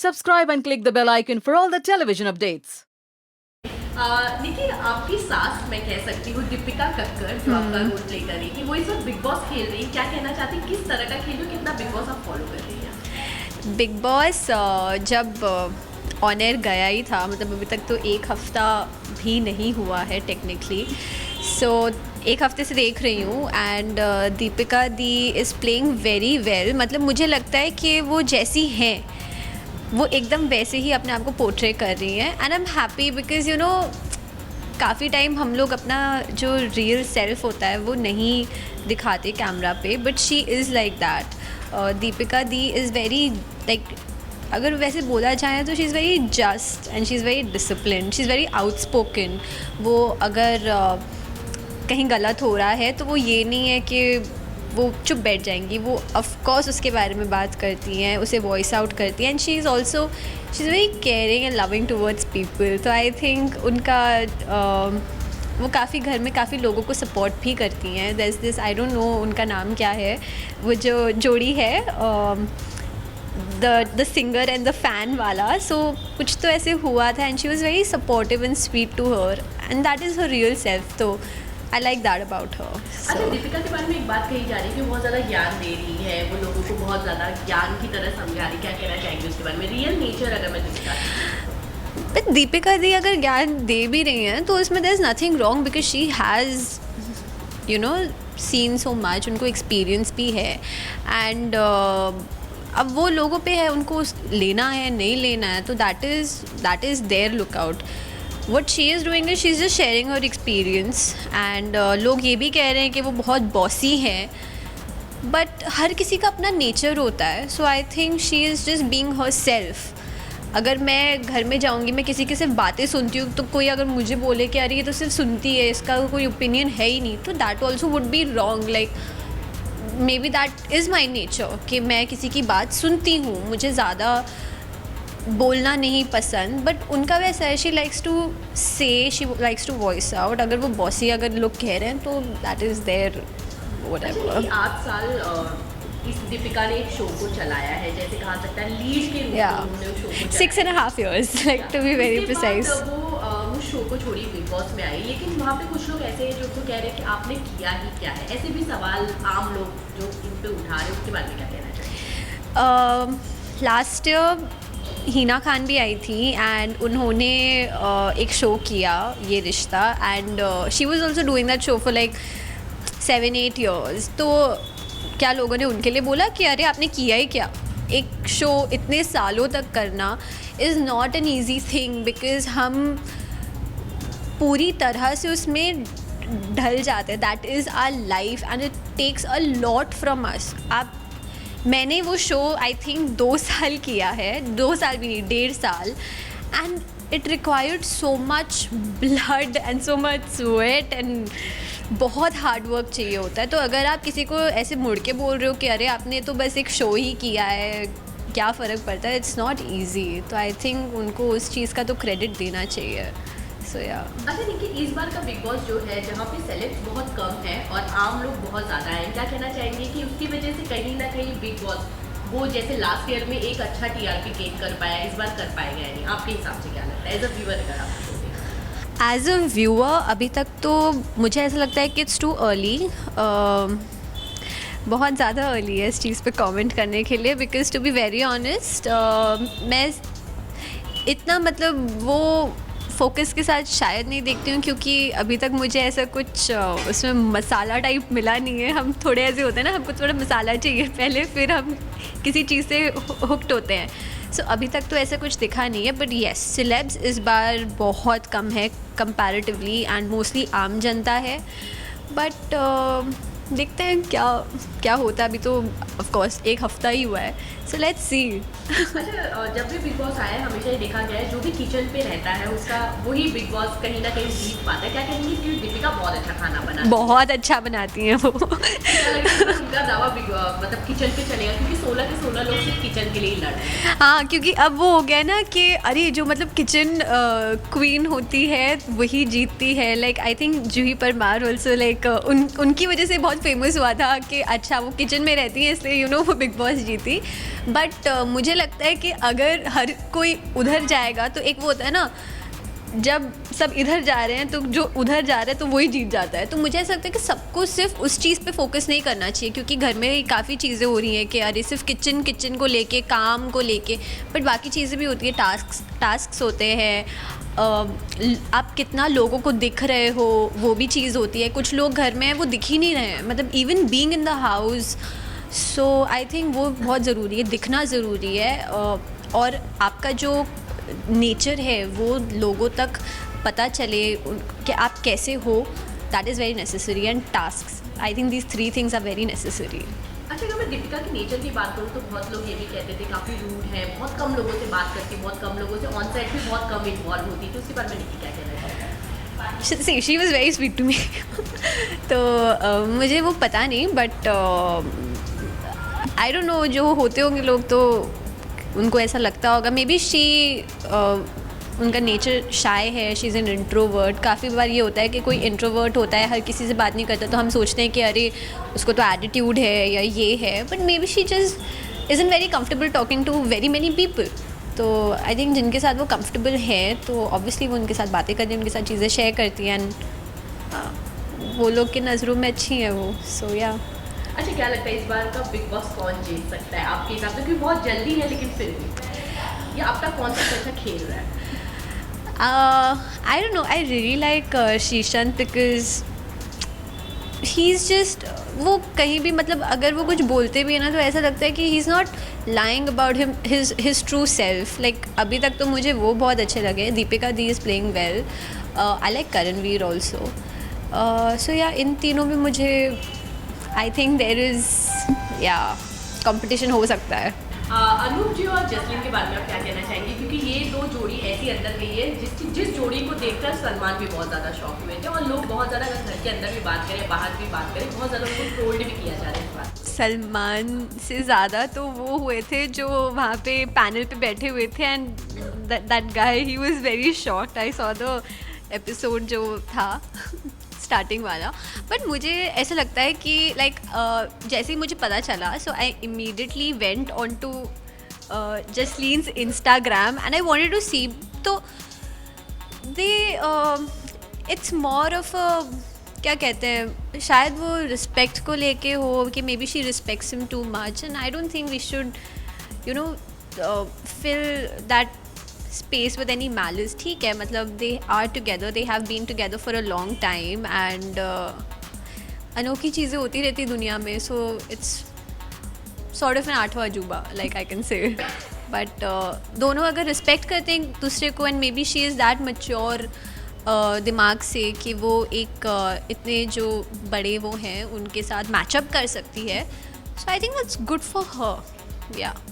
subscribe and click the bell icon for all the television updates. निकी, आपकी सास मैं कह सकती हूँ दीपिका कक्कर जो आपका रोल प्ले कर रही थी, वो इस वक्त बिग बॉस खेल रही है। क्या कहना चाहती है, किस तरह का खेल हो, कितना बिग बॉस आप फॉलो कर रही हैं? बिग बॉस जब ऑन एयर गया ही था, मतलब अभी तक तो एक हफ़्ता भी नहीं हुआ है टेक्निकली, सो एक हफ़्ते से देख रही हूँ and Deepika the is playing very well. मतलब मुझे लगता है कि वो जैसी हैं वो एकदम वैसे ही अपने आप को पोर्ट्रे कर रही हैं and I am happy because you know काफ़ी टाइम हम लोग अपना जो रियल सेल्फ होता है वो नहीं दिखाते कैमरा पे, but she is like that. Deepika the is very like, अगर वैसे बोला जाए तो she is very just and she is very discipline, she is very outspoken. वो अगर कहीं गलत हो रहा है तो वो ये नहीं है कि वो चुप बैठ जाएंगी, वो ऑफ कोर्स उसके बारे में बात करती हैं, उसे वॉइस आउट करती हैं and she is very caring and loving towards people. तो आई थिंक उनका वो काफ़ी घर में काफ़ी लोगों को सपोर्ट भी करती हैं। That's this, I don't know उनका नाम क्या है, वो जो जोड़ी है the singer and the fan वाला, सो कुछ तो ऐसे हुआ था and she was very supportive and sweet to her and that is her real self. तो I like that about her. अच्छा, दीपिका के बारे में एक बात कही जा रही है कि वो बहुत ज़्यादा ज्ञान दे रही है, वो लोगों को बहुत ज़्यादा ज्ञान की तरह समझा रही है। क्या कहना चाहेंगे उसके बारे में, रियल नेचर अगर मैं दीपिका दीपिका दी अगर ज्ञान दे भी रही हैं तो इसमें there is nothing wrong because she has you know seen so much, उनको एक्सपीरियंस भी है एंड अब वो लोगों पे है, उनको लेना है नहीं लेना है, तो that is their lookout. What she is doing is she's just sharing her experience and लोग ये भी कह रहे हैं कि वो बहुत बॉसी हैं, बट हर किसी का अपना नेचर होता है। So I think she is just being herself. अगर मैं घर में जाऊँगी, मैं किसी की सिर्फ बातें सुनती हूँ, तो कोई अगर मुझे बोले कि अरे ये तो सिर्फ सुनती है, इसका कोई ओपिनियन है ही नहीं, तो that also would be wrong. Like may be that is my nature कि मैं किसी की बात सुनती हूँ, मुझे ज़्यादा बोलना नहीं पसंद, बट उनका वैसा है, she likes to say, she likes to voice out. अगर वो बॉसी अगर लोग कह रहे हैं तो दैट इज़ देयर व्हाटएवर। 8 साल इस दीपिका ने एक शो को चलाया है, जैसे कहा सकता है लीड के रूप में उन्होंने उस शो को 6.5 years, like to be very precise। वो शो को छोड़ी बिग बॉस में आई, लेकिन वहाँ पे कुछ लोग ऐसे हैं जो तो कह रहे हैं कि आपने किया ही क्या है। ऐसे भी सवाल आम लोग जो इन पे उठा रहे हैं, उसके बारे में क्या कहना चाहिए? लास्ट ईयर हिना खान भी आई थी एंड उन्होंने एक शो किया ये रिश्ता and she was also doing that show for like 7-8 years। तो क्या लोगों ने उनके लिए बोला कि अरे आपने किया ही क्या? एक शो इतने सालों तक करना is not an easy thing because हम पूरी तरह से उसमें ढल जाते हैं। That is our life and it takes a lot from us. मैंने वो शो आई थिंक 2 साल किया है, 2 साल भी नहीं, 1.5 साल, and it required so much blood and so much sweat and बहुत हार्ड वर्क चाहिए होता है। तो अगर आप किसी को ऐसे मुड़ के बोल रहे हो कि अरे आपने तो बस एक शो ही किया है, क्या फ़र्क पड़ता है, इट्स नॉट ईजी। तो आई थिंक उनको उस चीज़ का तो क्रेडिट देना चाहिए। सो या अच्छा देखिए, इस बार का बिग बॉस जो है, जहाँ पे सेलेब्स बहुत कम है और आम लोग बहुत ज़्यादा हैं, क्या कहना चाहेंगे कि उसकी वजह से कहीं ना कहीं बिग बॉस वो जैसे लास्ट ईयर में एक अच्छा टीआरपी गेन कर पाया, इस बार कर पाएगा या नहीं? आपके हिसाब से क्या लगता है एज अ व्यूअर? अगर आप एज अ व्यूअर अभी तक तो मुझे ऐसा लगता है कि इट्स टू अर्ली, बहुत ज़्यादा अर्ली है इस चीज़ पे कमेंट करने के लिए, because to be very honest मैं इतना मतलब वो फोकस के साथ शायद नहीं देखती हूँ, क्योंकि अभी तक मुझे ऐसा कुछ उसमें मसाला टाइप मिला नहीं है। हम थोड़े ऐसे होते हैं ना, हमको थोड़ा मसाला चाहिए पहले, फिर हम किसी चीज़ से हुक्ड होते हैं। सो अभी तक तो ऐसा कुछ दिखा नहीं है, बट येस सेलेब्स इस बार बहुत कम है कंपैरेटिवली एंड मोस्टली आम जनता है, बट देखते हैं क्या होता है। अभी तो ऑफ कोर्स एक हफ़्ता ही हुआ है, सो लेट्स सी। अच्छा, जब भी बिग बॉस आया है हमेशा ये देखा गया है जो भी किचन पे रहता है उसका वही बिग बॉस कहीं ना कहीं जीत पाता है। क्या कहेंगे कि दीपिका बहुत अच्छा खाना बनाती है? बहुत अच्छा बनाती हैं वो। क्या लगता है उनका दावा मतलब किचन पे चलेगा, क्योंकि 16 के 16 लोग सिर्फ किचन के लिए ही लड़ रहे हैं। हाँ, क्योंकि अब वो हो गया ना कि अरे जो मतलब किचन क्वीन होती है वही जीतती है। Like I think Juhi Parmar also like उनकी वजह से बहुत बहुत फेमस हुआ था कि अच्छा वो किचन में रहती है इसलिए वो बिग बॉस जीती। बट मुझे लगता है कि अगर हर कोई उधर जाएगा तो एक वो होता है ना, जब सब इधर जा रहे हैं तो जो उधर जा रहा है तो वही जीत जाता है। तो मुझे ऐसा लगता है कि सबको सिर्फ उस चीज़ पे फोकस नहीं करना चाहिए, क्योंकि घर में काफ़ी चीज़ें हो रही हैं कि अरे सिर्फ किचन को लेके, काम को लेके, बट बाकी चीज़ें भी होती है, टास्क्स होते हैं, आप कितना लोगों को दिख रहे हो वो भी चीज़ होती है। कुछ लोग घर में हैं वो दिख ही नहीं रहे हैं, मतलब even being in the house. So I think वो बहुत ज़रूरी है, दिखना ज़रूरी है, और आपका जो नेचर है वो लोगों तक पता चले कि आप कैसे हो, that is very necessary. And task, I think these 3 things are very necessary. अच्छा, अगर मैं दीपिका के नेचर की बात करूँ तो बहुत लोग ये भी कहते थे काफ़ी रूड है, बहुत कम लोगों से बात करती, बहुत कम लोगों से ऑन साइड भी बहुत कम इन्वॉल्व होती, तो उसके बारे में निकी क्या कहना चाहता है? She was very sweet to me. तो मुझे वो पता नहीं, बट आई डोंट नो, जो होते होंगे लोग तो उनको ऐसा लगता होगा। मे बी उनका नेचर शाय है, शी इज़ एन इंट्रोवर्ट। काफ़ी बार ये होता है कि कोई इंट्रोवर्ट होता है, हर किसी से बात नहीं करता, तो हम सोचते हैं कि अरे उसको तो एटीट्यूड है या ये है, but maybe she just isn't very comfortable talking to very many people. तो आई थिंक जिनके साथ वो कंफर्टेबल है तो ऑब्वियसली वो उनके साथ बातें करती हैं, उनके साथ चीज़ें शेयर करती हैं, एंड वो लोग की नज़रों में अच्छी हैं वो। सो या अच्छा, क्या लगता है इस बार का बिग बॉस कौन जीत सकता है आपके हिसाब से? क्योंकि बहुत जल्दी है, लेकिन फिर भी या आपका कौन सा अच्छा खेल रहा है? I don't know, I really like Shrishant because he's just, वो कहीं भी मतलब अगर वो कुछ बोलते भी है ना तो ऐसा लगता है कि he's not lying about his true self. Like अभी तक तो मुझे वो बहुत अच्छे लगे। दीपिका दी is playing well. I like Karanveer also. So yeah, इन तीनों में मुझे I think there is competition हो सकता है। अनूप जी और जसलीन के बारे में आप क्या कहना चाहेंगे? क्योंकि ये दो जोड़ी ऐसी अंदर गई है जिस जोड़ी को देखकर सलमान भी बहुत ज़्यादा शॉक हुए थे, और लोग बहुत ज़्यादा घर के अंदर भी बात करें, बाहर भी बात करें, बहुत ज़्यादा उनको ट्रोल्ड भी किया जा रहा है इस बार। सलमान से ज़्यादा तो वो हुए थे जो वहाँ पे पैनल पे बैठे हुए थे, and that guy he was very shocked. I saw the episode जो था स्टार्टिंग वाला, बट मुझे ऐसा लगता है कि लाइक जैसे ही मुझे पता चला, so I immediately went on to Jasleen's Instagram and I wanted to see. तो दे इट्स मोर ऑफ क्या कहते हैं, शायद वो रिस्पेक्ट को लेके हो कि maybe she respects him too much, and I don't think we should fill that space with any malice. ठीक है, मतलब they are together, they have been together for a long time, and अनोखी चीज़ें होती रहती दुनिया में, so it's sort of an आठवां अजूबा, like I can say. But दोनों अगर रिस्पेक्ट करते हैं एक दूसरे को, and maybe she is that mature दिमाग से कि वो एक इतने जो बड़े वो हैं उनके साथ मैचअप कर सकती है, so I think that's good for her. Yeah.